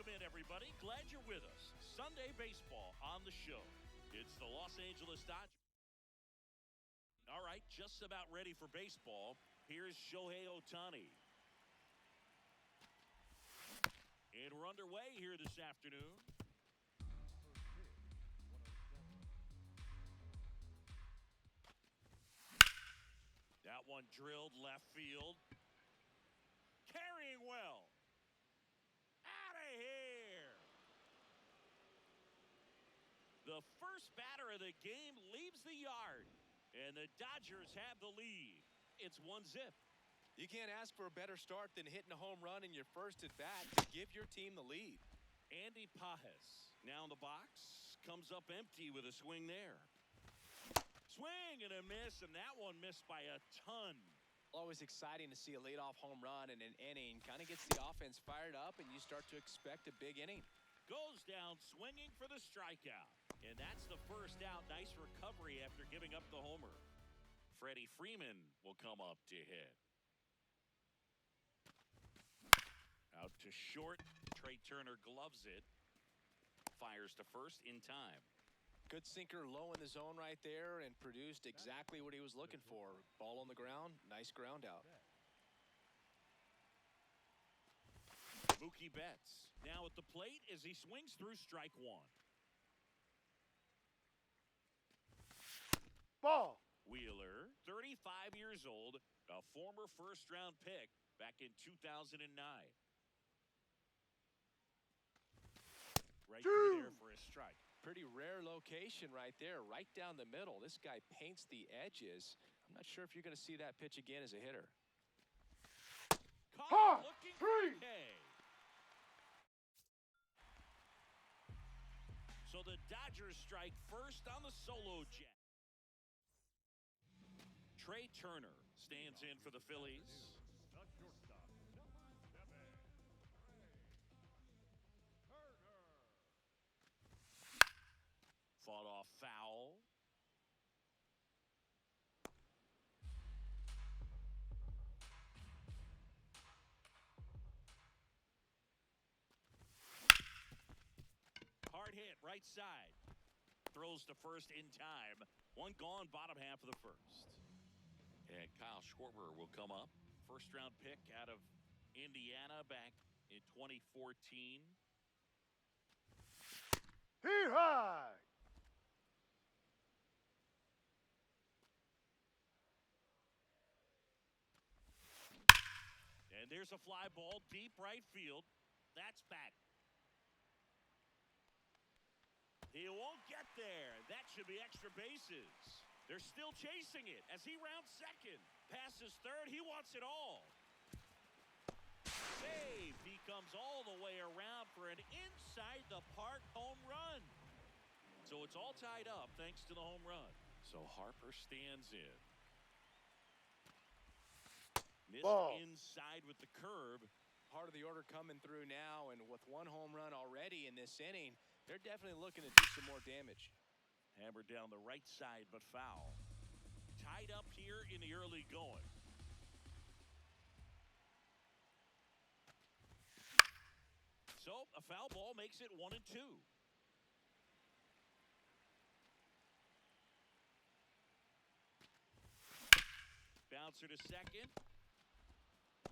Welcome in, everybody. Glad you're with us. Sunday baseball on the show. It's the Los Angeles Dodgers. All right, just about ready for baseball. Here's Shohei Ohtani. And we're underway here this afternoon. That one drilled left field. Carrying well. Out of here. The first batter of the game leaves the yard. And the Dodgers have the lead. It's 1-0. You can't ask for a better start than hitting a home run in your first at bat to give your team the lead. Andy Pajes now in the box. Comes up empty with a swing there. Swing and a miss, and that one missed by a ton. Always exciting to see a leadoff home run in an inning. Kind of gets the offense fired up, and you start to expect a big inning. Goes down swinging for the strikeout. And that's the first out. Nice recovery after giving up the homer. Freddie Freeman will come up to hit. Out to short. Trey Turner gloves it. Fires to first in time. Good sinker low in the zone right there and produced exactly what he was looking for. Ball on the ground. Nice ground out. Mookie Betts now at the plate as he swings through strike one. Ball. Wheeler, 35 years old, a former first-round pick back in 2009. Right through there for a strike. Pretty rare location right there, right down the middle. This guy paints the edges. I'm not sure if you're going to see that pitch again as a hitter. Caught looking for K. So the Dodgers strike first on the solo jet. Trey Turner stands in for the Phillies. Fought off foul. Hard hit right side. Throws to first in time. One gone, bottom half of the first. And Kyle Schwarber will come up. First round pick out of Indiana back in 2014. Here high. And there's a fly ball deep right field. That's back. He won't get there. That should be extra bases. They're still chasing it as he rounds second. Passes third. He wants it all. Save. He comes all the way around for an inside the park home run. So it's all tied up thanks to the home run. So Harper stands in. Missed Ball. inside with the curve. Part of the order coming through now, and with one home run already in this inning, they're definitely looking to do some more damage. Hammered down the right side, but foul. Tied up here in the early going. So a foul ball makes it 1-2. Bouncer to second.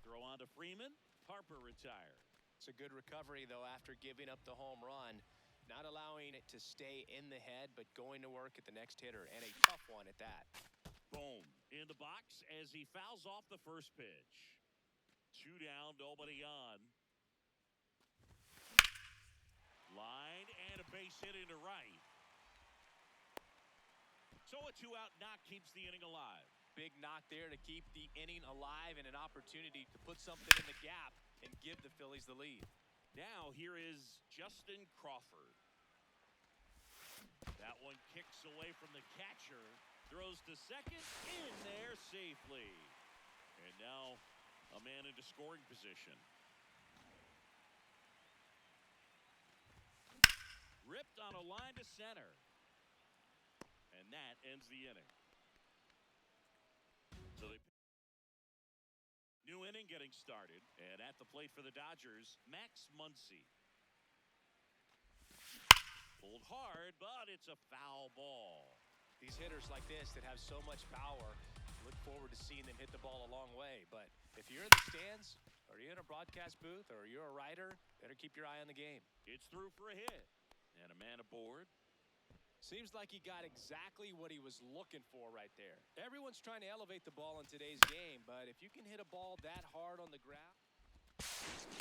Throw on to Freeman. Harper retired. It's a good recovery, though, after giving up the home run. Not allowing it to stay in the head, but going to work at the next hitter, and a tough one at that. Boom. In the box as he fouls off the first pitch. 2 down, nobody on. Line and a base hit into right. So a 2-out knock keeps the inning alive. Big knock there to keep the inning alive and an opportunity to put something in the gap and give the Phillies the lead. Now here is Justin Crawford. That one kicks away from the catcher. Throws to second. In there safely. And now a man into scoring position. Ripped on a line to center. And that ends the inning. So they new inning getting started, and at the plate for the Dodgers, Max Muncy. Pulled hard, but it's a foul ball. These hitters like this that have so much power, look forward to seeing them hit the ball a long way. But if you're in the stands, or you're in a broadcast booth, or you're a writer, better keep your eye on the game. It's through for a hit. And a man aboard. Seems like he got exactly what he was looking for right there. Everyone's trying to elevate the ball in today's game, but if you can hit a ball that hard on the ground.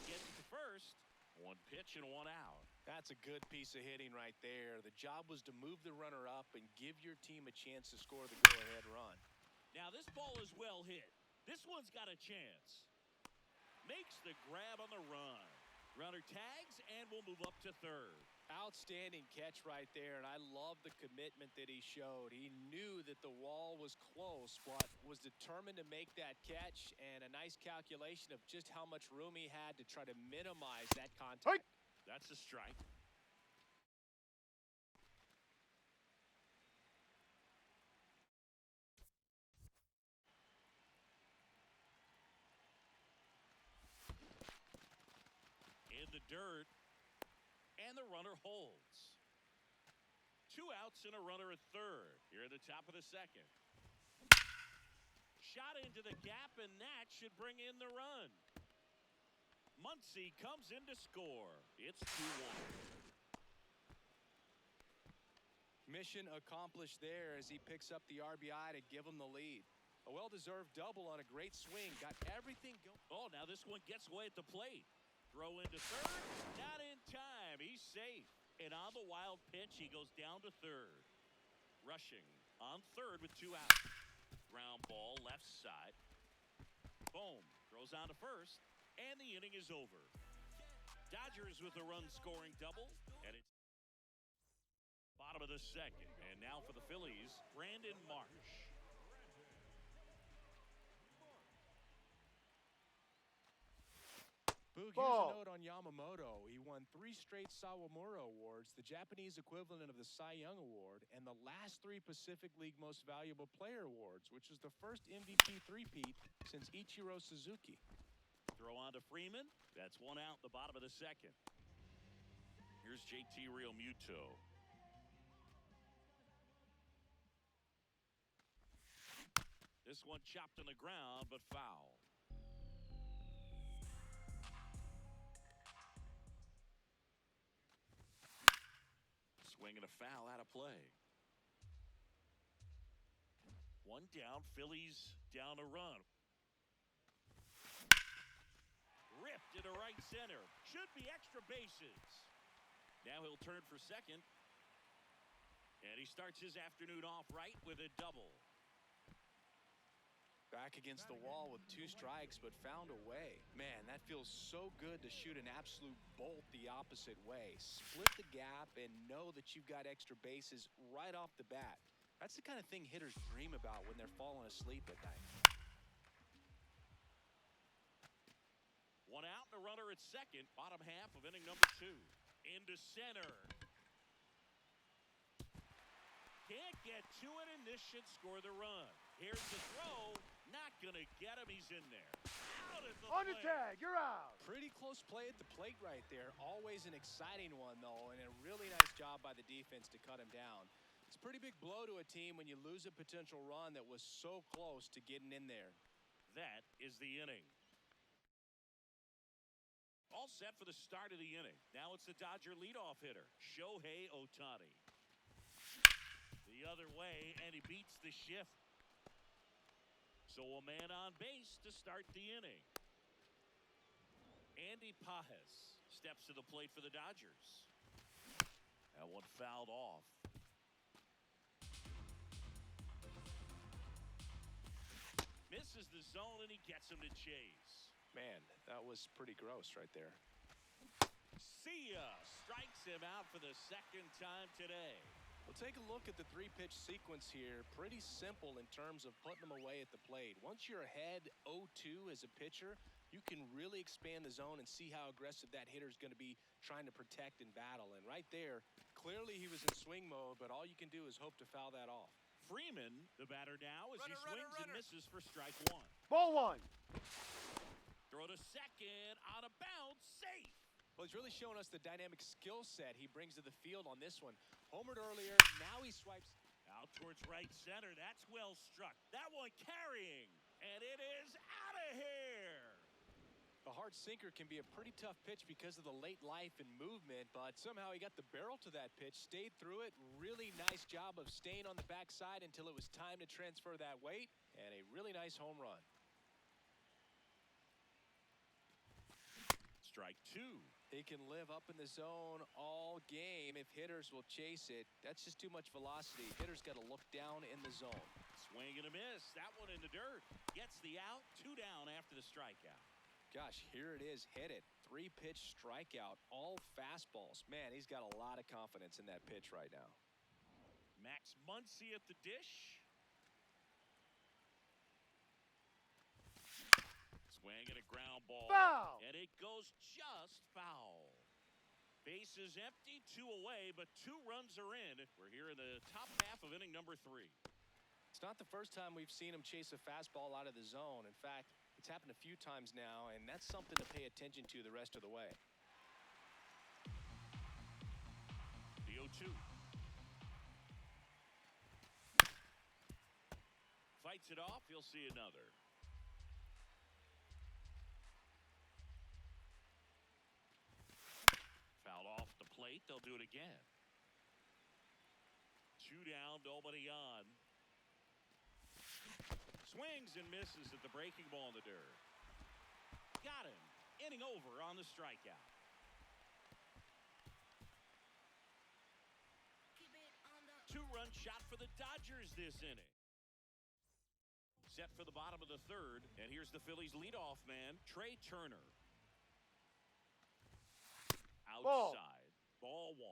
Gets it to first. One pitch and one out. That's a good piece of hitting right there. The job was to move the runner up and give your team a chance to score the go-ahead run. Now this ball is well hit. This one's got a chance. Makes the grab on the run. Runner tags and will move up to third. Outstanding catch right there, and I love the commitment that he showed. He knew that the wall was close, but was determined to make that catch, and a nice calculation of just how much room he had to try to minimize that contact. That's a strike. In the dirt, and the runner holds. 2 outs and a runner at third here at the top of the second. Shot into the gap, and that should bring in the run. Muncy comes in to score. It's 2-1. Mission accomplished there as he picks up the RBI to give him the lead. A well-deserved double on a great swing. Got everything going. Oh, now this one gets away at the plate. Throw into third. Not in time. He's safe. And on the wild pitch, he goes down to third. Rushing on third with 2 outs. Ground ball left side. Boom. Throws on to first. And the inning is over. Dodgers with a run-scoring double. And it's bottom of the second. And now for the Phillies, Brandon Marsh. Boo, here's a note on Yamamoto. He won 3 straight Sawamura Awards, the Japanese equivalent of the Cy Young Award, and the last 3 Pacific League Most Valuable Player Awards, which is the first MVP three-peat since Ichiro Suzuki. Throw on to Freeman. That's 1 out in the bottom of the second. Here's JT Realmuto. This one chopped on the ground, but foul. Swing and a foul out of play. 1 down. Phillies down a run. Ripped into right center. Should be extra bases. Now he'll turn for second. And he starts his afternoon off right with a double. Back against the wall with 2 strikes, but found a way. Man, that feels so good to shoot an absolute bolt the opposite way. Split the gap and know that you've got extra bases right off the bat. That's the kind of thing hitters dream about when they're falling asleep at night. 1 out and a runner at second. Bottom half of inning number 2. Into center. Can't get to it, and this should score the run. Here's the throw. Not going to get him. He's in there. Out at the On the plate. tag, you're out. Pretty close play at the plate right there. Always an exciting one, though, and a really nice job by the defense to cut him down. It's a pretty big blow to a team when you lose a potential run that was so close to getting in there. That is the inning. All set for the start of the inning. Now it's the Dodger leadoff hitter, Shohei Ohtani. The other way, and he beats the shift. So a man on base to start the inning. Andy Pajes steps to the plate for the Dodgers. That one fouled off. Misses the zone, and he gets him to chase. Man, that was pretty gross right there. See ya! Strikes him out for the second time today. We'll take a look at the 3-pitch sequence here. Pretty simple in terms of putting them away at the plate. Once you're ahead 0-2 as a pitcher, you can really expand the zone and see how aggressive that hitter is going to be trying to protect and battle. And right there, clearly he was in swing mode, but all you can do is hope to foul that off. Freeman, the batter now, as he swings and misses for strike 1. Ball 1. Throw to second, out of bounds, safe. Well, he's really showing us the dynamic skill set he brings to the field on this one. Homered earlier, now he swipes. Out towards right center. That's well struck. That one carrying. And it is out of here. A hard sinker can be a pretty tough pitch because of the late life and movement, but somehow he got the barrel to that pitch, stayed through it. Really nice job of staying on the backside until it was time to transfer that weight, and a really nice home run. Strike two. He can live up in the zone all game if hitters will chase it. That's just too much velocity. Hitters got to look down in the zone. Swing and a miss. That one in the dirt. Gets the out. 2 down after the strikeout. Gosh, here it is, hit it. 3-pitch strikeout, all fastballs. Man, he's got a lot of confidence in that pitch right now. Max Muncy at the dish. Swing and a ground ball. Foul! And it goes just foul. Base is empty, 2 away, but 2 runs are in. We're here in the top half of inning number 3. It's not the first time we've seen him chase a fastball out of the zone. In fact, it's happened a few times now, and that's something to pay attention to the rest of the way. The 0-2. Fights it off. He'll see another. Fouled off the plate. They'll do it again. 2 down, nobody on. Swings and misses at the breaking ball in the dirt. Got him. Inning over on the strikeout. Two-run shot for the Dodgers this inning. Set for the bottom of the 3rd, and here's the Phillies leadoff man, Trey Turner. Outside. Ball 1.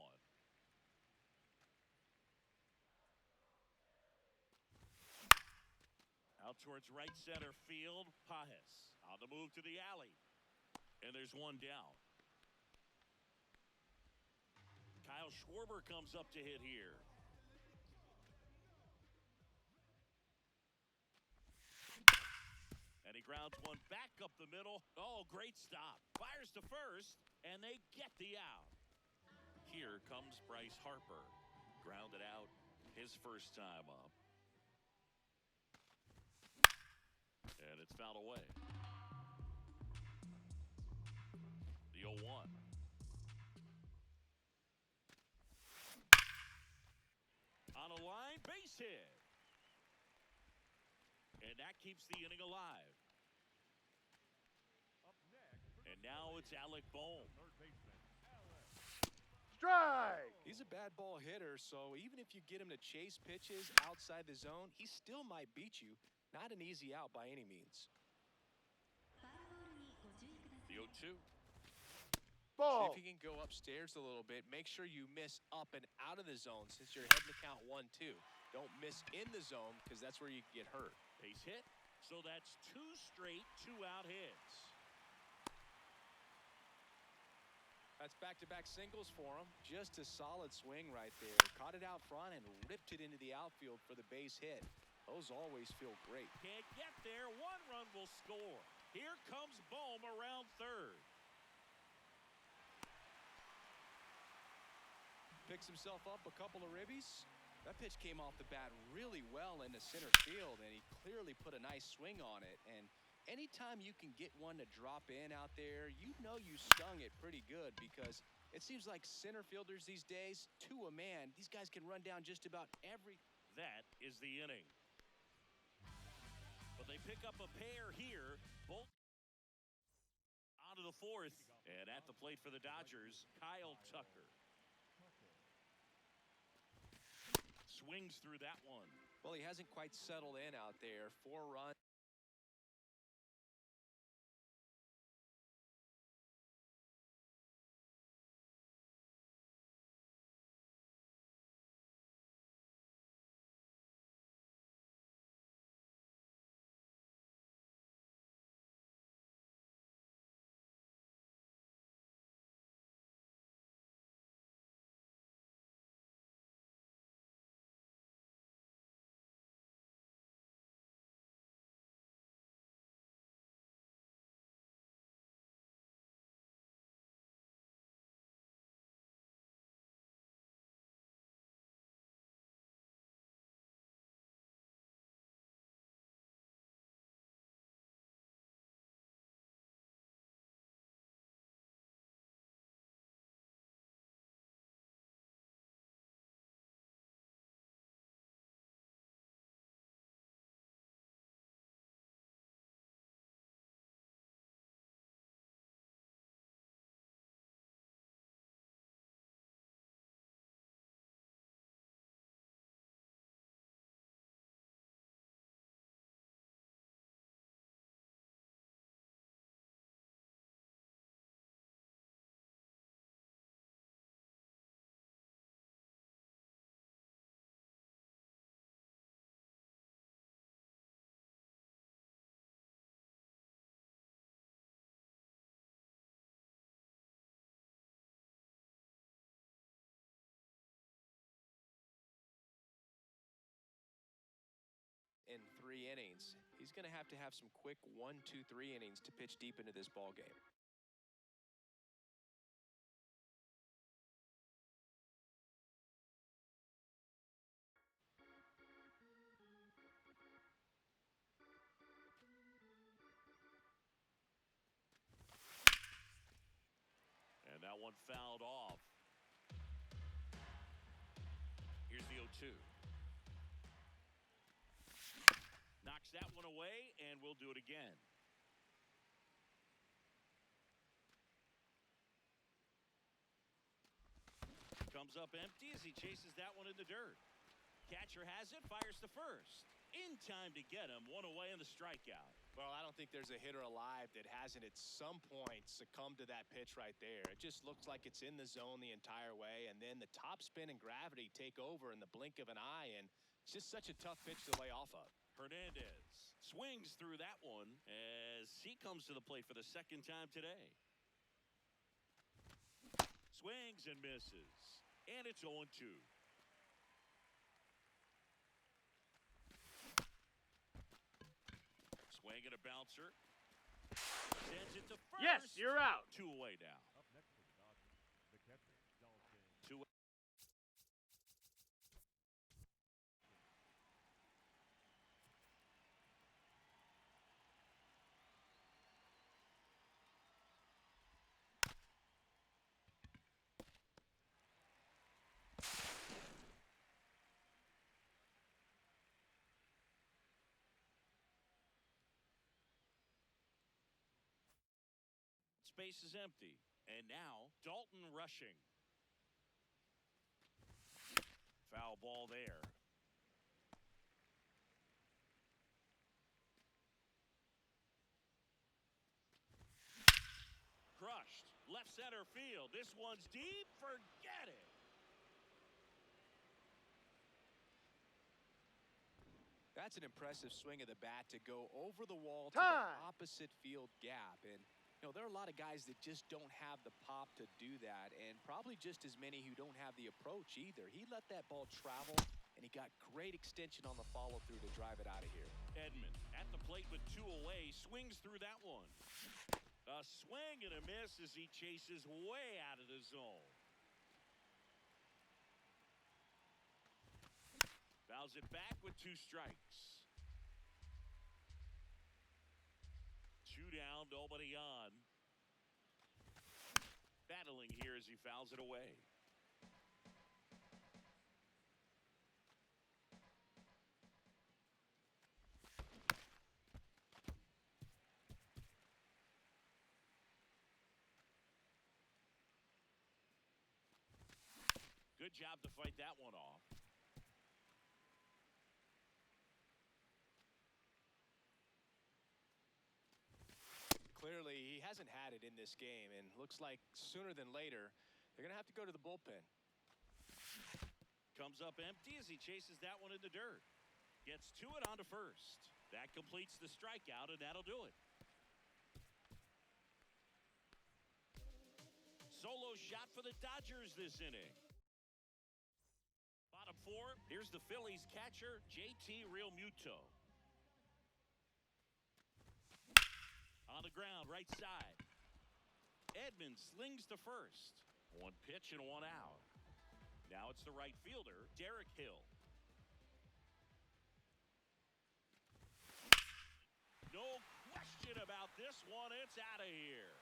Out towards right center field. Pajes on the move to the alley. And there's 1 down. Kyle Schwarber comes up to hit here. And he grounds one back up the middle. Oh, great stop. Fires to first, and they get the out. Here comes Bryce Harper. Grounded out his first time up. And it's fouled away. The 0-1. On a line, base hit. And that keeps the inning alive. And now it's Alec Bohm. Strike! He's a bad ball hitter, so even if you get him to chase pitches outside the zone, he still might beat you. Not an easy out by any means. The 0-2. Ball! See if you can go upstairs a little bit. Make sure you miss up and out of the zone since you're heading to count 1-2. Don't miss in the zone because that's where you can get hurt. Base hit. So that's 2 straight 2-out hits. That's back-to-back singles for him. Just a solid swing right there. Caught it out front and ripped it into the outfield for the base hit. Those always feel great. Can't get there. 1 run will score. Here comes Bohm around 3rd. Picks himself up a couple of ribbies. That pitch came off the bat really well into center field, and he clearly put a nice swing on it. And anytime you can get one to drop in out there, you know you stung it pretty good because it seems like center fielders these days, to a man, these guys can run down just about every. That is the inning. But they pick up a pair here. Both on to the 4th. And at the plate for the Dodgers, Kyle Tucker. Swings through that one. Well, he hasn't quite settled in out there. 4 runs. 3 innings. He's going to have some quick 1, 2, 3 innings to pitch deep into this ball game. And that one fouled off. Here's the 0-2. Knocks that one away, and we'll do it again. Comes up empty as he chases that one in the dirt. Catcher has it, fires to first. In time to get him, one away in the strikeout. Well, I don't think there's a hitter alive that hasn't at some point succumbed to that pitch right there. It just looks like it's in the zone the entire way, and then the topspin and gravity take over in the blink of an eye, and it's just such a tough pitch to lay off of. Hernandez swings through that one as he comes to the plate for the second time today. Swings and misses, and it's 0-2. Swing and a bouncer. Sends it to first. Yes, you're out. 2 away now. Up next for the Dodgers, the catcher, Dalton. 2. Space is empty. And now Dalton rushing. Foul ball there. Crushed. Left center field. This one's deep. Forget it. That's an impressive swing of the bat to go over the wall to the Time. opposite field gap. And, you know, there are a lot of guys that just don't have the pop to do that, and probably just as many who don't have the approach either. He let that ball travel, and he got great extension on the follow-through to drive it out of here. Edman at the plate with 2 away. Swings through that one. A swing and a miss as he chases way out of the zone. Fouls it back with 2 strikes. 2 down, nobody on. Battling here as he fouls it away. Good job to fight that one off. Clearly, he hasn't had it in this game, and looks like sooner than later, they're going to have to go to the bullpen. Comes up empty as he chases that one in the dirt. Gets to it onto first. That completes the strikeout, and that'll do it. Solo shot for the Dodgers this inning. Bottom 4, here's the Phillies catcher, JT Realmuto. On the ground, right side. Edman slings to first. 1 pitch and 1 out. Now it's the right fielder, Derek Hill. No question about this one. It's out of here.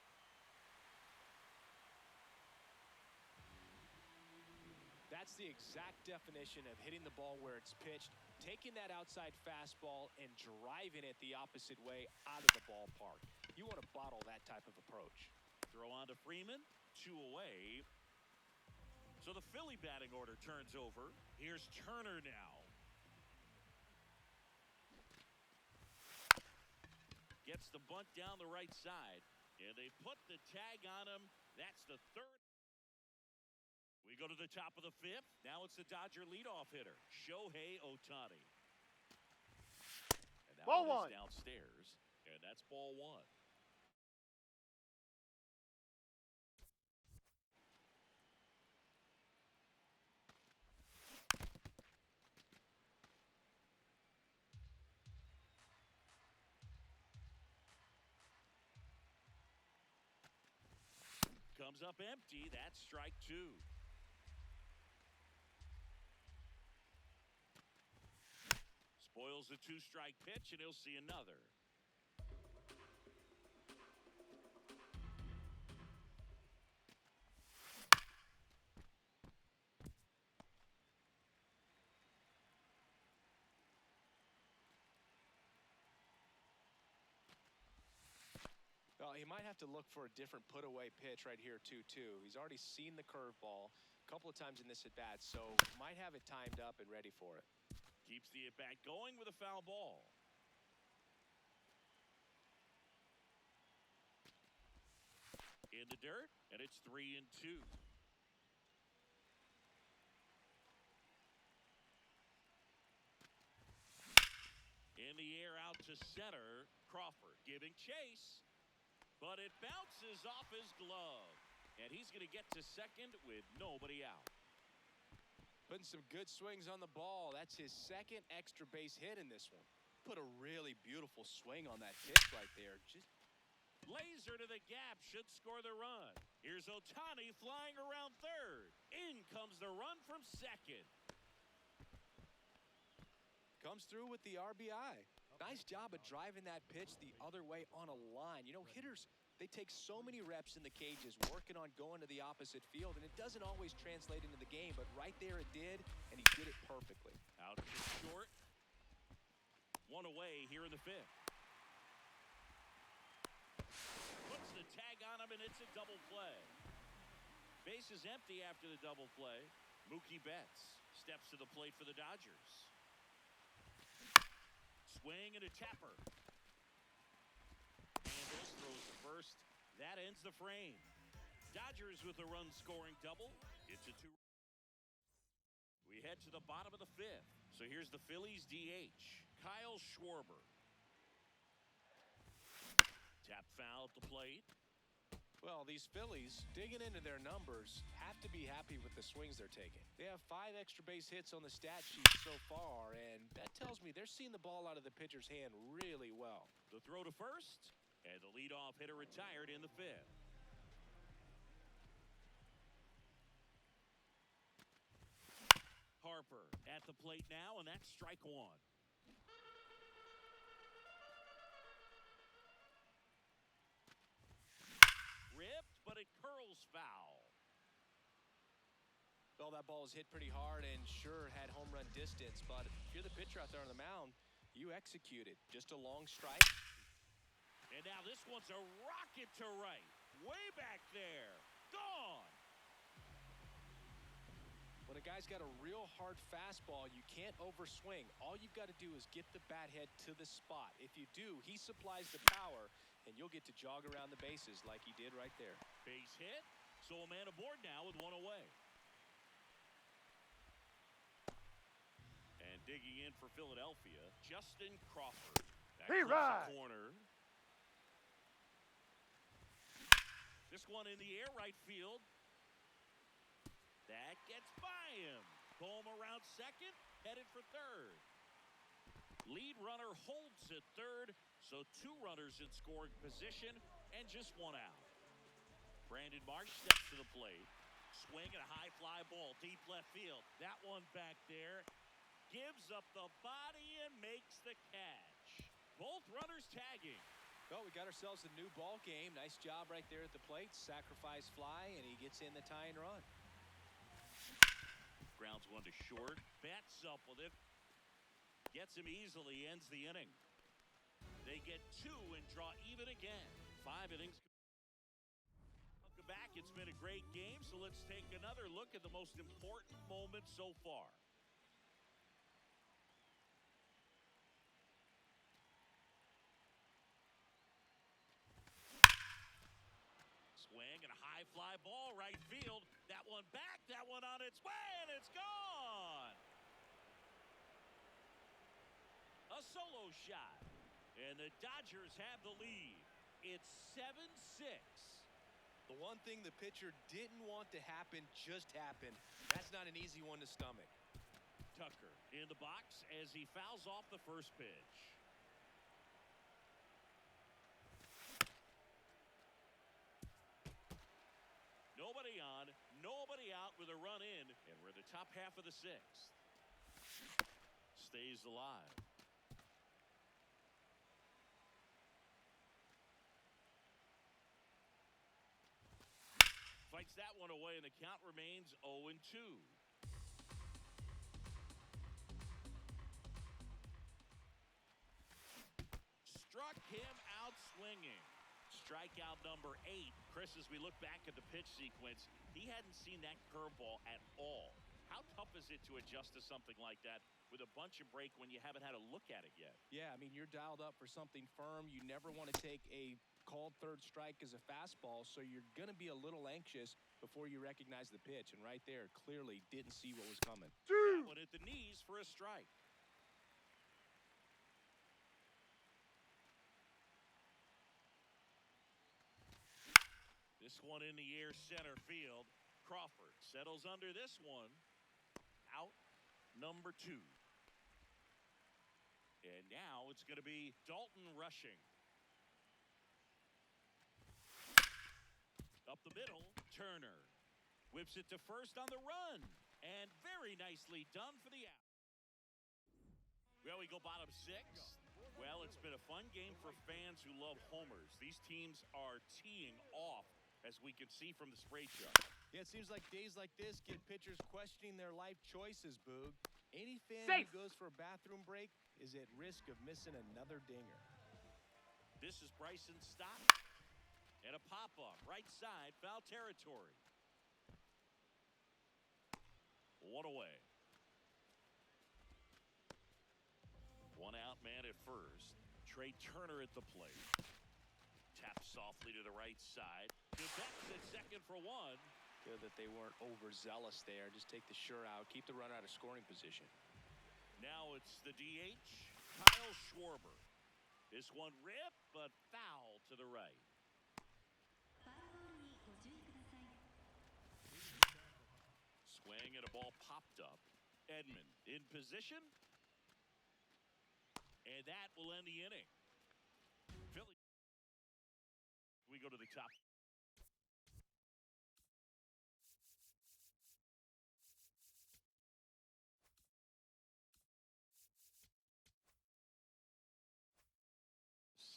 That's the exact definition of hitting the ball where it's pitched, taking that outside fastball and driving it the opposite way out of the ballpark. You want to bottle that type of approach. Throw on to Freeman, 2 away. So the Philly batting order turns over. Here's Turner now. Gets the bunt down the right side. And they put the tag on him. That's the 3rd. We go to the top of the 5th. Now it's the Dodger leadoff hitter, Shohei Ohtani. And that Ball one is 1. downstairs. And that's ball 1. Comes up empty. That's strike two. Spoils the two-strike pitch, and he'll see another. Well, he might have to look for a different put-away pitch right here, too. He's already seen the curveball a couple of times in this at-bat, so might have it timed up and ready for it. Keeps the at-bat going with a foul ball. In the dirt, and it's 3-2. In the air out to center. Crawford giving chase. But it bounces off his glove. And he's going to get to second with nobody out. Putting some good swings on the ball. That's his second extra base hit in this one. Put a really beautiful swing on that pitch right there. Just laser to the gap, should score the run. Here's Ohtani flying around third. In comes the run from second. Comes through with the RBI. Nice job of driving that pitch the other way on a line. You know, hitters, they take so many reps in the cages working on going to the opposite field, and it doesn't always translate into the game, but right there it did, and he did it perfectly. Out to short. One away here in the fifth. Puts the tag on him, and it's a double play. Base is empty after the double play. Mookie Betts steps to the plate for the Dodgers. Swing and a tapper. Handles, throws the first. That ends the frame. Dodgers with a run-scoring double. It's a 2. We head to the bottom of the fifth. So here's the Phillies DH, Kyle Schwarber. Tap foul at the plate. Well, these Phillies, digging into their numbers, have to be happy with the swings they're taking. They have 5 extra base hits on the stat sheet so far, and that tells me they're seeing the ball out of the pitcher's hand really well. The throw to first, and the leadoff hitter retired in the fifth. Harper at the plate now, and that's strike one. Ripped, but it curls foul. Well, that ball was hit pretty hard and sure had home run distance, but if you're the pitcher out there on the mound, you executed. Just a long strike. And now this one's a rocket to right. Way back there. Gone. When a guy's got a real hard fastball, you can't overswing. All you've got to do is get the bat head to the spot. If you do, he supplies the power, and you'll get to jog around the bases like he did right there. Base hit. So a man aboard now with one away. And digging in for Philadelphia, Justin Crawford. That He clips the corner. This one in the air, right field. That gets by him. Bohm around second, headed for third. Lead runner holds at third, so 2 runners in scoring position and just 1 out. Brandon Marsh steps to the plate. Swing and a high fly ball, deep left field. That one back there. Gives up the body and makes the catch. Both runners tagging. Well, we got ourselves a new ball game. Nice job right there at the plate. Sacrifice fly, and he gets in the tying run. Grounds one to short. Betts up with it. Gets him easily. Ends the inning. They get 2 and draw even again. 5 innings. Welcome back. It's been a great game, so let's take another look at the most important moment so far. Swing and a high fly ball right field. That one back, that one on its way, and it's gone. A solo shot, and the Dodgers have the lead. It's 7-6. The one thing the pitcher didn't want to happen just happened. That's not an easy one to stomach. Tucker in the box as he fouls off the first pitch. Nobody on, nobody out with a run in, and we're in the top half of the sixth. Stays alive. Fights that one away, and the count remains 0-2. Struck him out swinging. Strikeout number 8. Chris, as we look back at the pitch sequence, he hadn't seen that curveball at all. How tough is it to adjust to something like that with a bunch and break when you haven't had a look at it yet? Yeah, I mean, you're dialed up for something firm. You never want to take a called third strike as a fastball, so you're going to be a little anxious before you recognize the pitch. And right there, clearly didn't see what was coming. That one at the knees for a strike. This one in the air, center field. Crawford settles under this one. Out number 2. And now it's going to be Dalton rushing. Up the middle, Turner whips it to first on the run. And very nicely done for the out. Well, we go bottom 6. Well, it's been a fun game for fans who love homers. These teams are teeing off, as we can see from the spray chart. Yeah, it seems like days like this get pitchers questioning their life choices, Boog. Any fan Safe. who goes for a bathroom break is at risk of missing another dinger. This is Bryson Stott. And a pop-up, right side, foul territory. One away. One out man at first. Trey Turner at the plate. Taps softly to the right side. Dubets at second for one. Good that they weren't overzealous there. Just take the sure out. Keep the runner out of scoring position. Now it's the DH, Kyle Schwarber. This one ripped, but foul to the right. Swing and a ball popped up. Edman in position. And that will end the inning. Phillies. We go to the top.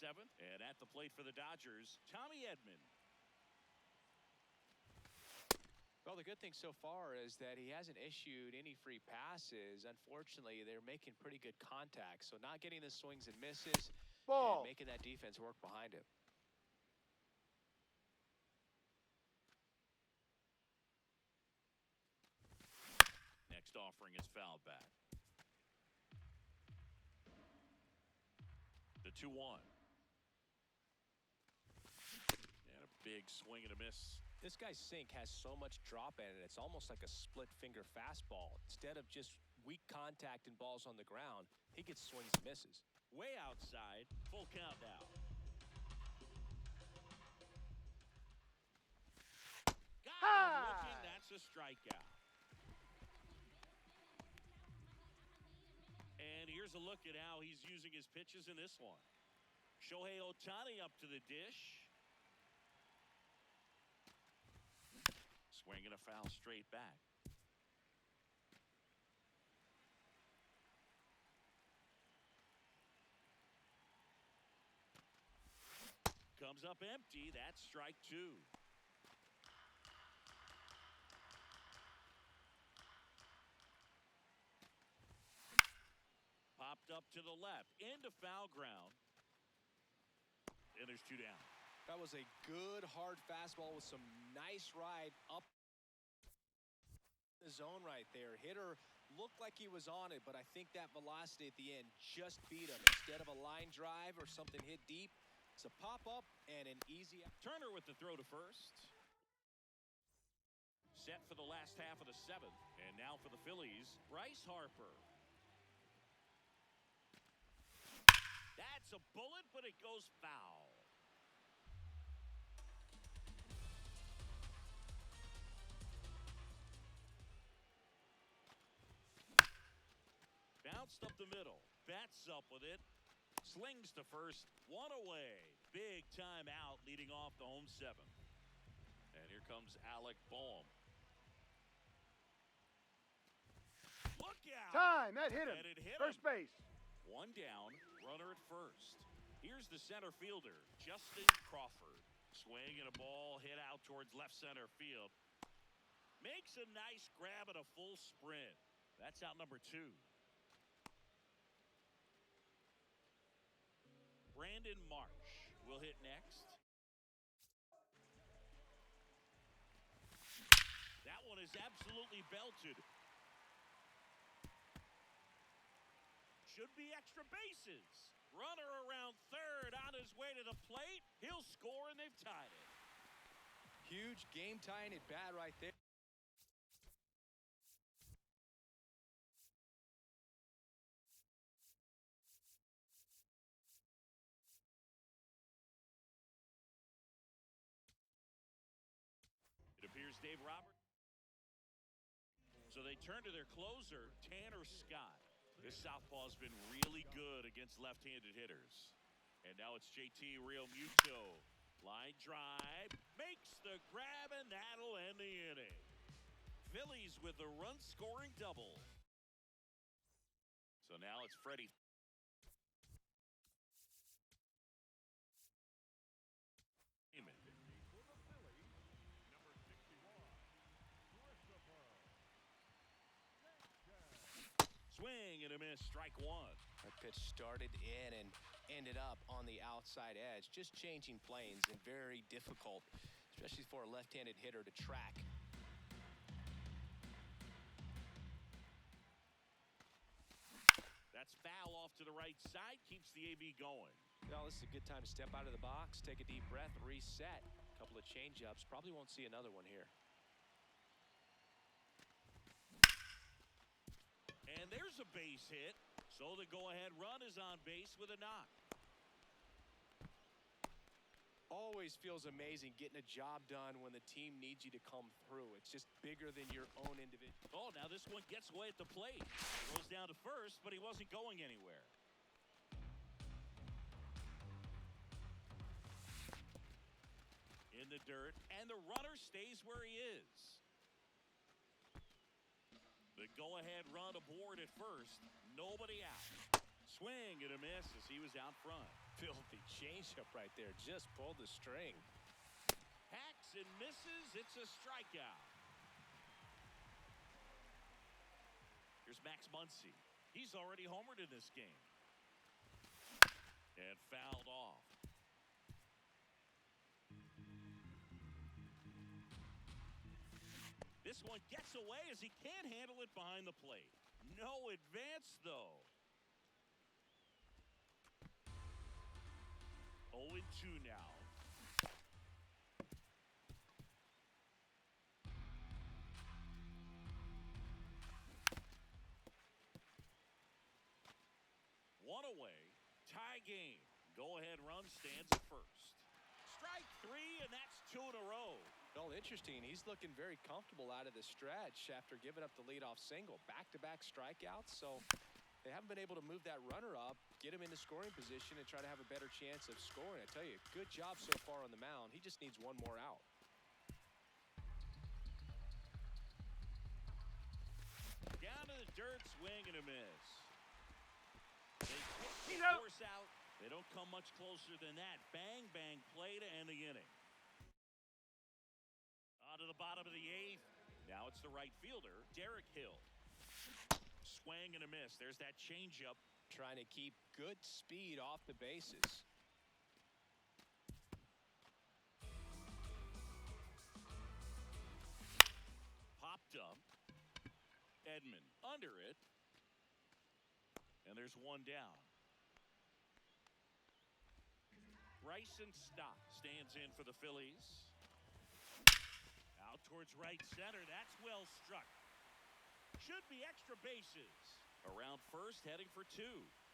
Seventh, and at the plate for the Dodgers, Tommy Edman. Well, the good thing so far is that he hasn't issued any free passes. Unfortunately, they're making pretty good contact, so not getting the swings and misses Ball. and making that defense work behind him. Next offering is fouled back. The 2-1. And a big swing and a miss. This guy's sink has so much drop in it. It's almost like a split finger fastball. Instead of just weak contact and balls on the ground, he gets swings and misses. Way outside. Full count now. Got him looking. That's a strikeout. And here's a look at how he's using his pitches in this one. Shohei Ohtani up to the dish. Swinging a foul straight back. Comes up empty. That's strike 2. Popped up to the left. Into foul ground. And there's 2 down. That was a good hard fastball with some nice ride up the zone right there. Hitter looked like he was on it, but I think that velocity at the end just beat him. Instead of a line drive or something hit deep, it's a pop-up and an easy. Turner with the throw to first. Set for the last half of the 7th. And now for the Phillies, Bryce Harper. That's a bullet, but it goes foul. Bounced up the middle. Bats up with it. Slings to first. One away. Big time out leading off the home 7th. And Here comes Alec Boehm. Look out! Time. That hit him. And it hit First him. base. One down, runner at first. Here's the center fielder, Justin Crawford. Swing and a ball hit out towards left center field. Makes a nice grab and a full sprint. That's out number 2. Brandon Marsh will hit next. That one is absolutely belted. Should be extra bases. Runner around third on his way to the plate. He'll score, and they've tied it. Huge game-tying at bat right there. It appears Dave Roberts. So they turn to their closer, Tanner Scott. This southpaw's been really good against left-handed hitters. And now it's JT Realmuto. Line drive. Makes the grab, and that'll end the inning. Phillies with a run-scoring double. So now it's Freddie. For the Phillies, number 61, Christopher Sanchez. Swing and a miss, strike 1. That pitch started in and ended up on the outside edge. Just changing planes and very difficult, especially for a left-handed hitter to track. That's foul off to the right side, keeps the AB going. Well, this is a good time to step out of the box, take a deep breath, reset. A couple of change-ups. Probably won't see another one here. And there's a base hit. So the go-ahead run is on base with a knock. Always feels amazing getting a job done when the team needs you to come through. It's just bigger than your own individual. Oh, now this one gets away at the plate. Goes down to first, but he wasn't going anywhere. In the dirt, and the runner stays where he is. The go-ahead run aboard at first. Nobody out. Swing and a miss as he was out front. Filthy changeup right there. Just pulled the string. Hacks and misses. It's a strikeout. Here's Max Muncy. He's already homered in this game. And fouled off. This one gets away as he can't handle it behind the plate. No advance, though. 0-2 now. One away. Tie game. Go-ahead run stands at first. Strike 3, and that's 2 in a row. Well, interesting. He's looking very comfortable out of the stretch after giving up the leadoff single. Back-to-back strikeouts, so they haven't been able to move that runner up, get him into scoring position, and try to have a better chance of scoring. I tell you, good job so far on the mound. He just needs one more out. Down to the dirt, swing and a miss. They kick the He's out. force out. They don't come much closer than that. Bang, bang play to end the inning. On to the bottom of the 8th. Now it's the right fielder, Derek Hill. Swing and a miss. There's that changeup. Trying to keep good speed off the bases. Popped up. Edman under it. And there's one down. Bryson Stott stands in for the Phillies. Out towards right center. That's well struck. Should be extra bases. Around first, heading for 2.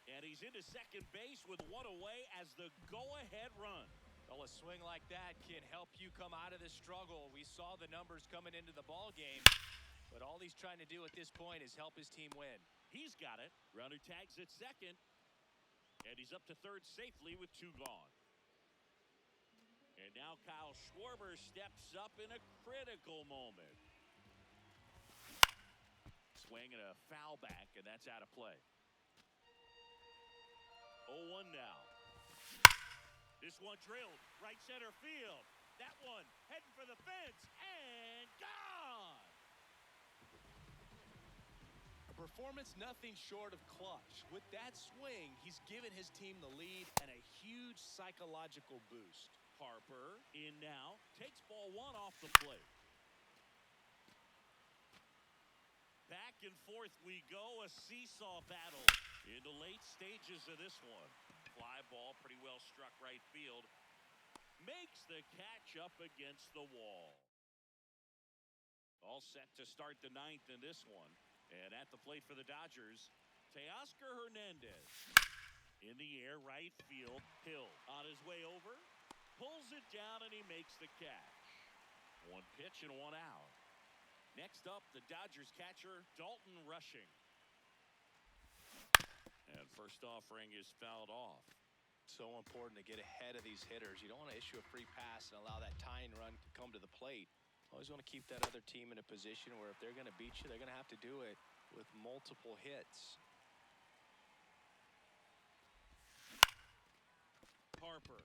And he's into second base with one away as the go-ahead run. Well, a swing like that can help you come out of the struggle. We saw the numbers coming into the ball game, but all he's trying to do at this point is help his team win. He's got it. Runner tags at second. And he's up to third safely with 2 gone. And now Kyle Schwarber steps up in a critical moment. Swing and a foul back, and that's out of play. 0-1 now. This one drilled right center field. That one heading for the fence and gone. A performance nothing short of clutch. With that swing, he's given his team the lead and a huge psychological boost. Harper in now, takes ball one off the plate. Back and forth we go, a seesaw battle in the late stages of this one. Fly ball pretty well struck right field. Makes the catch up against the wall. All set to start the ninth in this one. And at the plate for the Dodgers, Teoscar Hernandez. In the air, right field. Hill on his way over. Pulls it down and he makes the catch. One pitch and one out. Next up, the Dodgers catcher, Dalton Rushing. And first offering is fouled off. So important to get ahead of these hitters. You don't want to issue a free pass and allow that tying run to come to the plate. Always want to keep that other team in a position where if they're going to beat you, they're going to have to do it with multiple hits. Harper.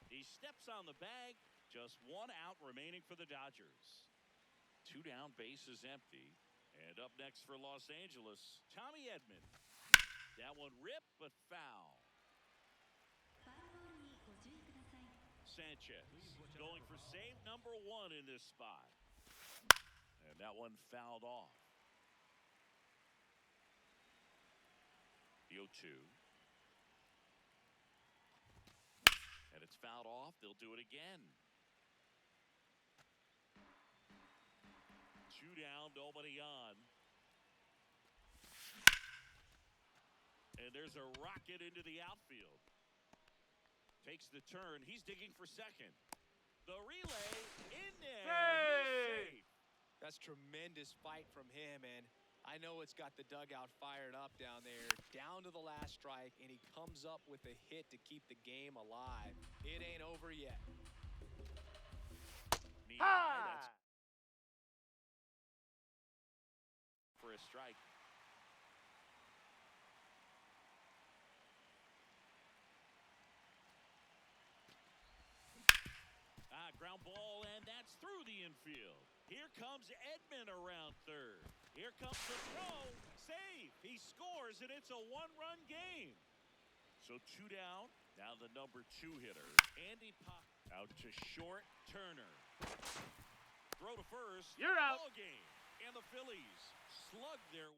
He steps on the bag. Just one out remaining for the Dodgers. Two down, bases empty. And up next for Los Angeles, Tommy Edman. That one ripped but foul. Sanchez going for save number one in this spot. And that one fouled off. The 0-2. And it's fouled off. They'll do it again. Two down, nobody on. And there's a rocket into the outfield. Takes the turn. He's digging for second. The relay in there. Hey! He's safe. That's tremendous fight from him, and I know it's got the dugout fired up down there. Down to the last strike, and he comes up with a hit to keep the game alive. It ain't over yet. Knee high, High! that's for a strike. Ground ball, and that's through the infield. Here comes Edman around third. Here comes the throw. Save. He scores, and it's a one-run game. So two down. Now the number 2 hitter, Andy Pop. Out to short, Turner. Throw to first. You're out. Ball game. And the Phillies slug their